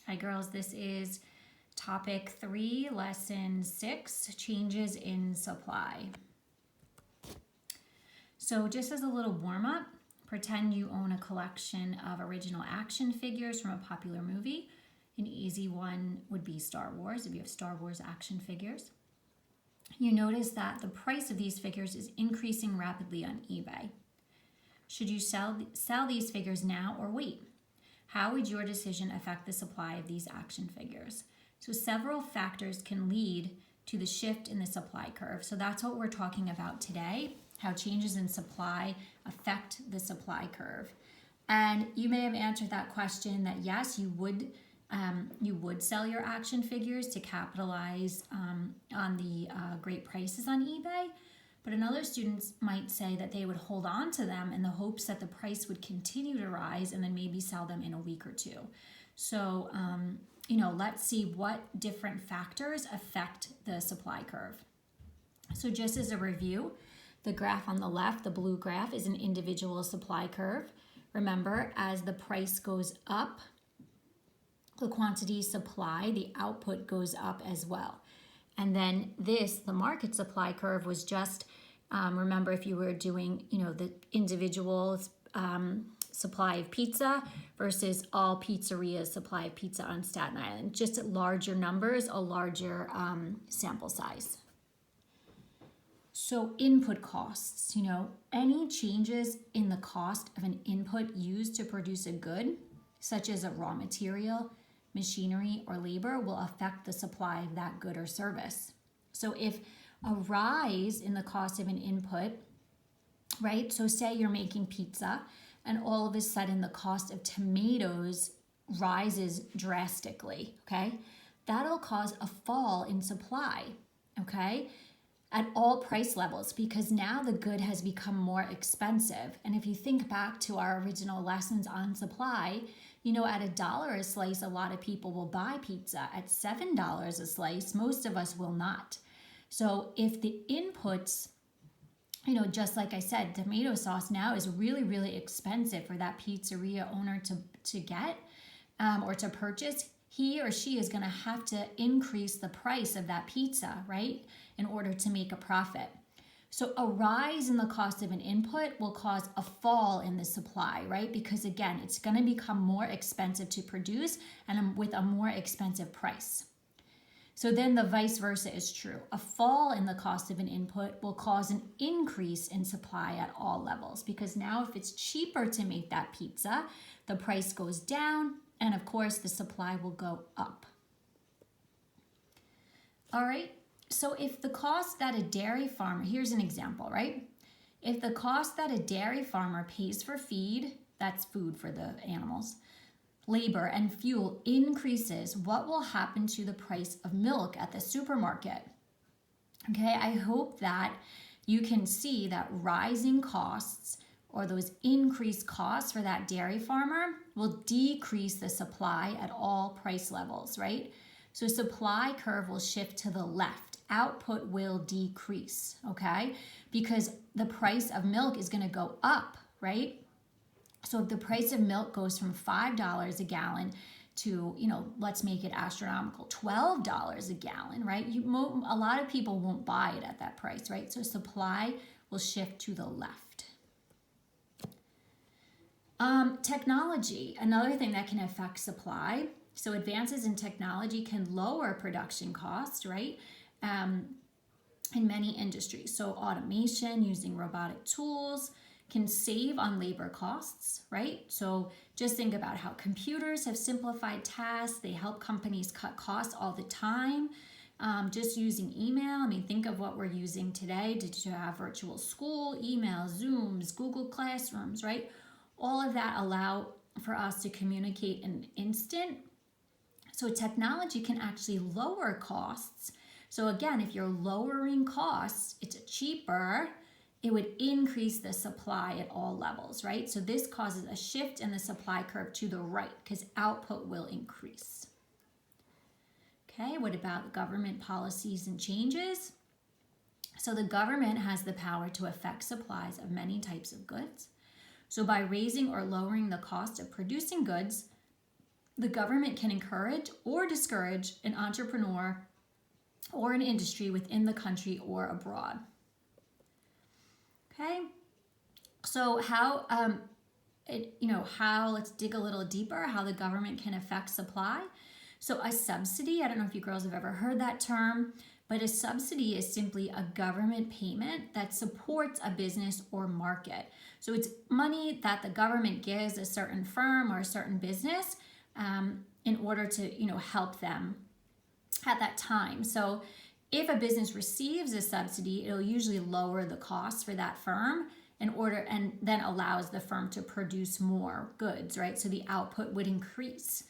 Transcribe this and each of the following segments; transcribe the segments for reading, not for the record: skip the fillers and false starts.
Hi girls, this is topic 3, lesson 6, changes in supply. So just as a little warm up, pretend you own a collection of original action figures from a popular movie. An easy one would be Star Wars, if you have Star Wars action figures. You notice that the price of these figures is increasing rapidly on eBay. Should you sell these figures now or wait? How would your decision affect the supply of these action figures? So several factors can lead to the shift in the supply curve. So that's what we're talking about today, how changes in supply affect the supply curve. And you may have answered that question that yes, you would sell your action figures to capitalize on the great prices on eBay. But another students might say that they would hold on to them in the hopes that the price would continue to rise and then maybe sell them in a week or two. So, let's see what different factors affect the supply curve. So just as a review, the graph on the left, the blue graph, is an individual supply curve. Remember, as the price goes up, the quantity supply, the output goes up as well. And then the market supply curve was just, remember if you were doing, the individual supply of pizza versus all pizzerias supply of pizza on Staten Island. Just at larger numbers, a larger sample size. So input costs, any changes in the cost of an input used to produce a good, such as a raw material, machinery, or labor, will affect the supply of that good or service. So if a rise in the cost of an input, right? So say you're making pizza and all of a sudden the cost of tomatoes rises drastically, okay? That'll cause a fall in supply, okay? At all price levels, because now the good has become more expensive. And if you think back to our original lessons on supply, at $1 a slice, a lot of people will buy pizza. At $7 a slice, most of us will not. So if the inputs, just like I said, tomato sauce now is really, really expensive for that pizzeria owner to get or to purchase, he or she is going to have to increase the price of that pizza, right, in order to make a profit. So a rise in the cost of an input will cause a fall in the supply, right? Because again, it's going to become more expensive to produce and with a more expensive price. So then the vice versa is true. A fall in the cost of an input will cause an increase in supply at all levels, because now if it's cheaper to make that pizza, the price goes down and of course the supply will go up. All right. So if the cost that a dairy farmer, here's an example, right? If the cost that a dairy farmer pays for feed, that's food for the animals, labor and fuel increases, what will happen to the price of milk at the supermarket? Okay, I hope that you can see that rising costs or those increased costs for that dairy farmer will decrease the supply at all price levels, right? So supply curve will shift to the left. Output will decrease, okay? Because the price of milk is going to go up, right? So if the price of milk goes from $5 a gallon to, let's make it astronomical, $12 a gallon, right? A lot of people won't buy it at that price, right? So supply will shift to the left. Technology, another thing that can affect supply. So advances in technology can lower production costs, right? In many industries. So automation using robotic tools can save on labor costs, right? So just think about how computers have simplified tasks. They help companies cut costs all the time. Just using email. Think of what we're using today to have virtual school, email, Zooms, Google Classrooms, right? All of that allow for us to communicate in an instant. So technology can actually lower costs. So again, if you're lowering costs, it's cheaper, it would increase the supply at all levels, right? So this causes a shift in the supply curve to the right because output will increase. Okay, what about government policies and changes? So the government has the power to affect supplies of many types of goods. So by raising or lowering the cost of producing goods, the government can encourage or discourage an entrepreneur or an industry within the country or abroad. Okay, so let's dig a little deeper, how the government can affect supply. So a subsidy, I don't know if you girls have ever heard that term, but a subsidy is simply a government payment that supports a business or market. So it's money that the government gives a certain firm or a certain business in order to, help them at that time. So if a business receives a subsidy, it'll usually lower the cost for that firm and then allows the firm to produce more goods, right? So the output would increase.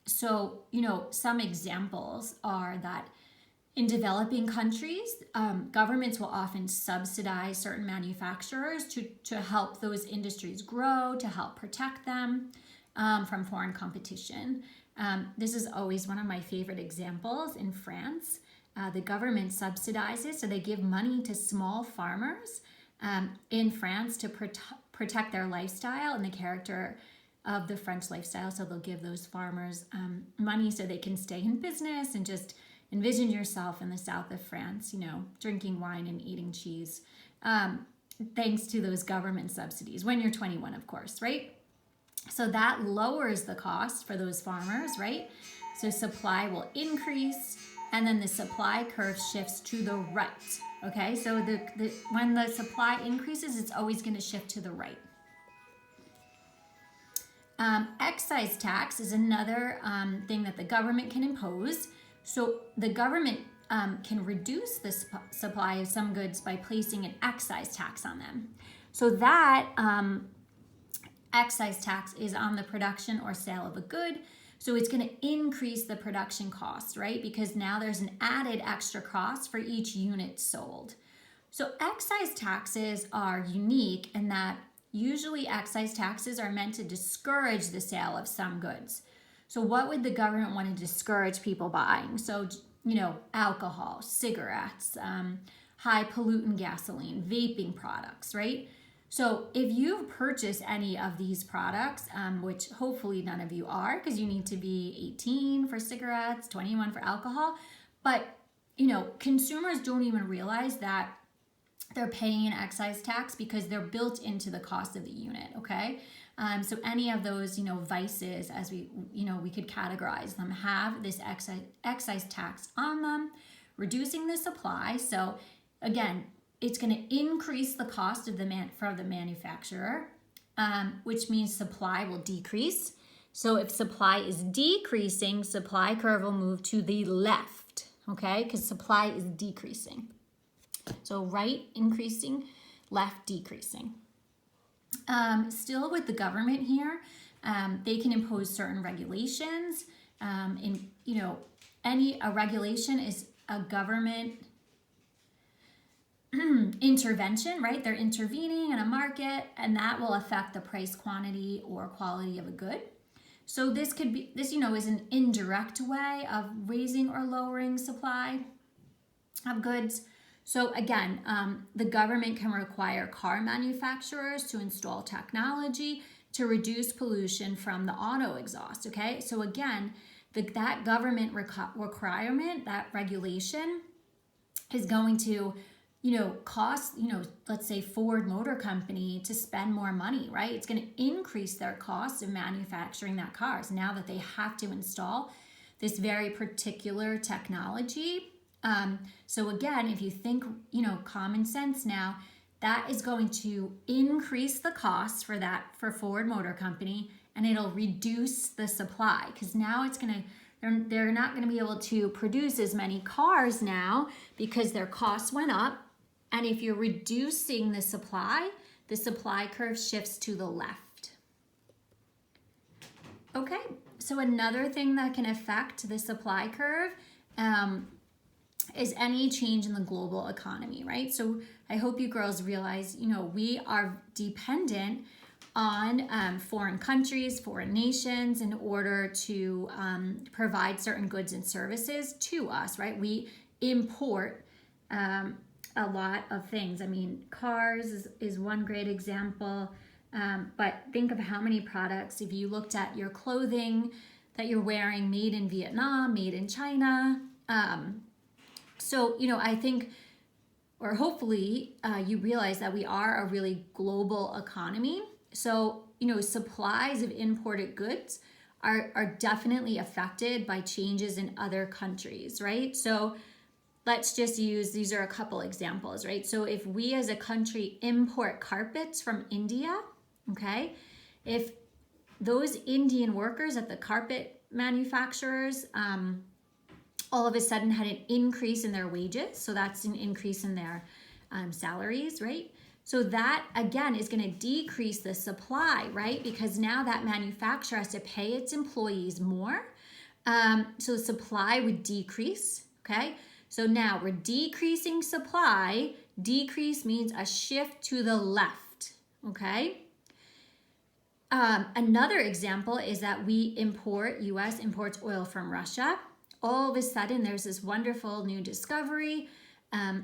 Some examples are that in developing countries, governments will often subsidize certain manufacturers to help those industries grow, to help protect them from foreign competition. This is always one of my favorite examples in France. The government subsidizes, so they give money to small farmers in France to protect their lifestyle and the character of the French lifestyle. So they'll give those farmers money so they can stay in business, and just envision yourself in the south of France, drinking wine and eating cheese, thanks to those government subsidies, when you're 21, of course, right? So that lowers the cost for those farmers, right? So supply will increase, and then the supply curve shifts to the right, okay? So when the supply increases, it's always going to shift to the right. Excise tax is another thing that the government can impose. So the government can reduce the supply of some goods by placing an excise tax on them. So that excise tax is on the production or sale of a good. So it's going to increase the production cost, right? Because now there's an added extra cost for each unit sold. So excise taxes are unique in that usually excise taxes are meant to discourage the sale of some goods. So what would the government want to discourage people buying? So, alcohol, cigarettes, high pollutant gasoline, vaping products, right? So if you purchase any of these products, which hopefully none of you are, because you need to be 18 for cigarettes, 21 for alcohol, but consumers don't even realize that they're paying an excise tax because they're built into the cost of the unit, okay? So any of those, vices, as we could categorize them, have this excise tax on them, reducing the supply. So again, it's going to increase the cost of for the manufacturer, which means supply will decrease. So if supply is decreasing, supply curve will move to the left, okay? Because supply is decreasing. So right increasing, left decreasing. Still with the government here, they can impose certain regulations. A regulation is a government intervention, right? They're intervening in a market, and that will affect the price, quantity, or quality of a good. So this is an indirect way of raising or lowering supply of goods. So again, the government can require car manufacturers to install technology to reduce pollution from the auto exhaust, okay? So again, that government requirement, that regulation is going to, cost, let's say Ford Motor Company to spend more money, right? It's going to increase their cost of manufacturing that cars now that they have to install this very particular technology. So again, if you think, common sense now, that is going to increase the cost for Ford Motor Company, and it'll reduce the supply because now they're not going to be able to produce as many cars now because their costs went up. And if you're reducing the supply curve shifts to the left. Okay, so another thing that can affect the supply curve is any change in the global economy, right? So I hope you girls realize, we are dependent on foreign countries, foreign nations in order to provide certain goods and services to us, right? We import a lot of things. I mean, cars is one great example. But think of how many products, if you looked at your clothing that you're wearing, made in Vietnam, made in China. So, I think, or hopefully, you realize that we are a really global economy. So, supplies of imported goods are definitely affected by changes in other countries, right? So let's just use, these are a couple examples, right? So if we as a country import carpets from India, okay, if those Indian workers at the carpet manufacturers all of a sudden had an increase in their wages, so that's an increase in their salaries, right? So that again is going to decrease the supply, right? Because now that manufacturer has to pay its employees more. So the supply would decrease, okay? So now we're decreasing supply. Decrease means a shift to the left, okay? Another example is that U.S. imports oil from Russia. All of a sudden, there's this wonderful new discovery.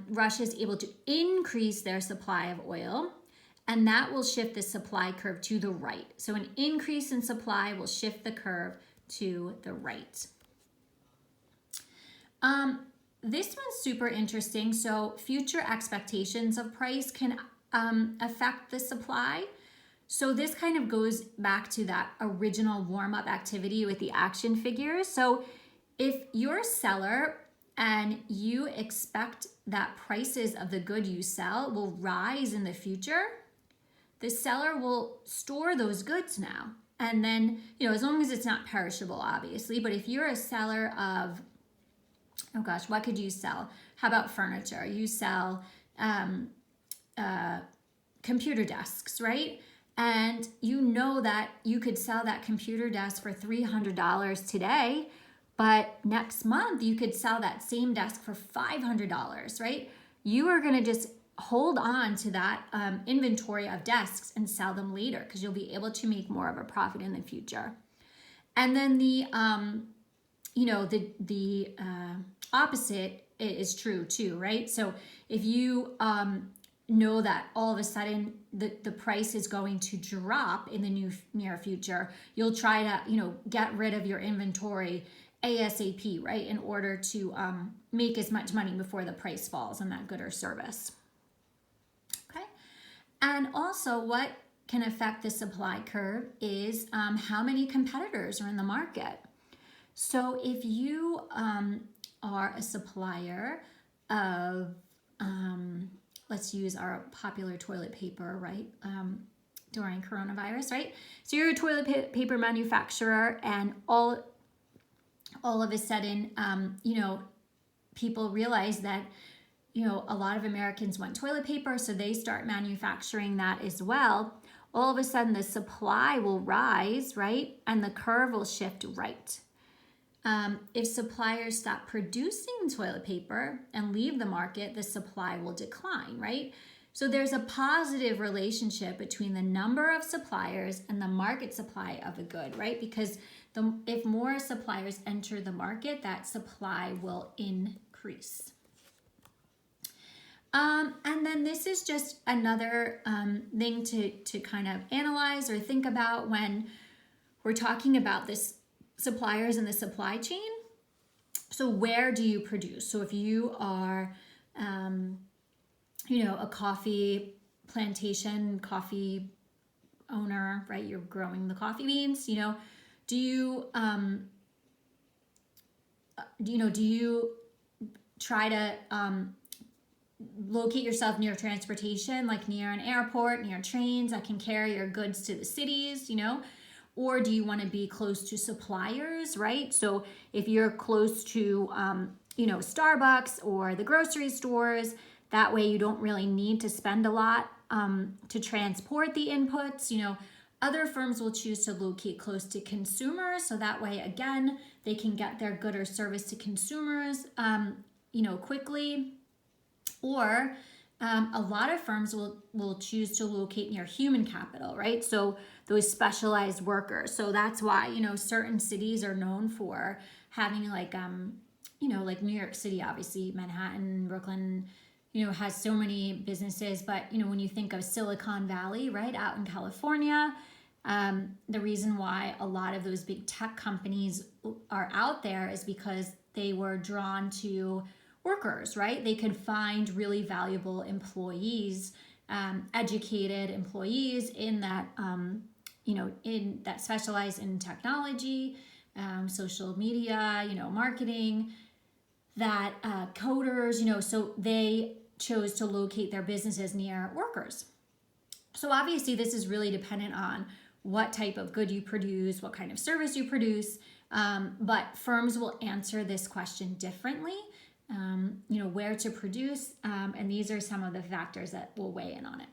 Russia is able to increase their supply of oil, and that will shift the supply curve to the right. So an increase in supply will shift the curve to the right. This one's super interesting. So future expectations of price can affect the supply. So this kind of goes back to that original warm-up activity with the action figures. So if you're a seller and you expect that prices of the good you sell will rise in the future, the seller will store those goods now. And then, as long as it's not perishable, obviously, but if you're a seller of, oh gosh, what could you sell? How about furniture? You sell computer desks, right? And you know that you could sell that computer desk for $300 today, but next month you could sell that same desk for $500, right? You are going to just hold on to that inventory of desks and sell them later because you'll be able to make more of a profit in the future. And then the opposite is true too, right? So if you know that all of a sudden the price is going to drop in the near future, you'll try to get rid of your inventory ASAP, right, in order to make as much money before the price falls on that good or service. Okay, and also what can affect the supply curve is how many competitors are in the market. So if you are a supplier of let's use our popular toilet paper, right? During coronavirus, right? So you're a toilet paper manufacturer, and all of a sudden, people realize that, a lot of Americans want toilet paper, so they start manufacturing that as well. All of a sudden, the supply will rise, right? And the curve will shift right. If suppliers stop producing toilet paper and leave the market, the supply will decline, right? So there's a positive relationship between the number of suppliers and the market supply of a good, right? Because if more suppliers enter the market, that supply will increase. And then this is just another thing to kind of analyze or think about when we're talking about this suppliers in the supply chain. So where do you produce? So if you are, a coffee plantation, coffee owner, right? You're growing the coffee beans, do you try to locate yourself near transportation, like near an airport, near trains that can carry your goods to the cities, Or do you want to be close to suppliers, right? So if you're close to, Starbucks or the grocery stores, that way you don't really need to spend a lot to transport the inputs. Other firms will choose to locate close to consumers, so that way, again, they can get their good or service to consumers, quickly. Or a lot of firms will choose to locate near human capital, right? So those specialized workers. So that's why, certain cities are known for having like New York City, obviously, Manhattan, Brooklyn, has so many businesses. But, when you think of Silicon Valley, right, out in California, the reason why a lot of those big tech companies are out there is because they were drawn to workers, right? They could find really valuable employees, educated employees in that, in that specialize in technology, social media, marketing, that coders, so they chose to locate their businesses near workers. So obviously this is really dependent on what type of good you produce, what kind of service you produce, but firms will answer this question differently, where to produce, and these are some of the factors that will weigh in on it.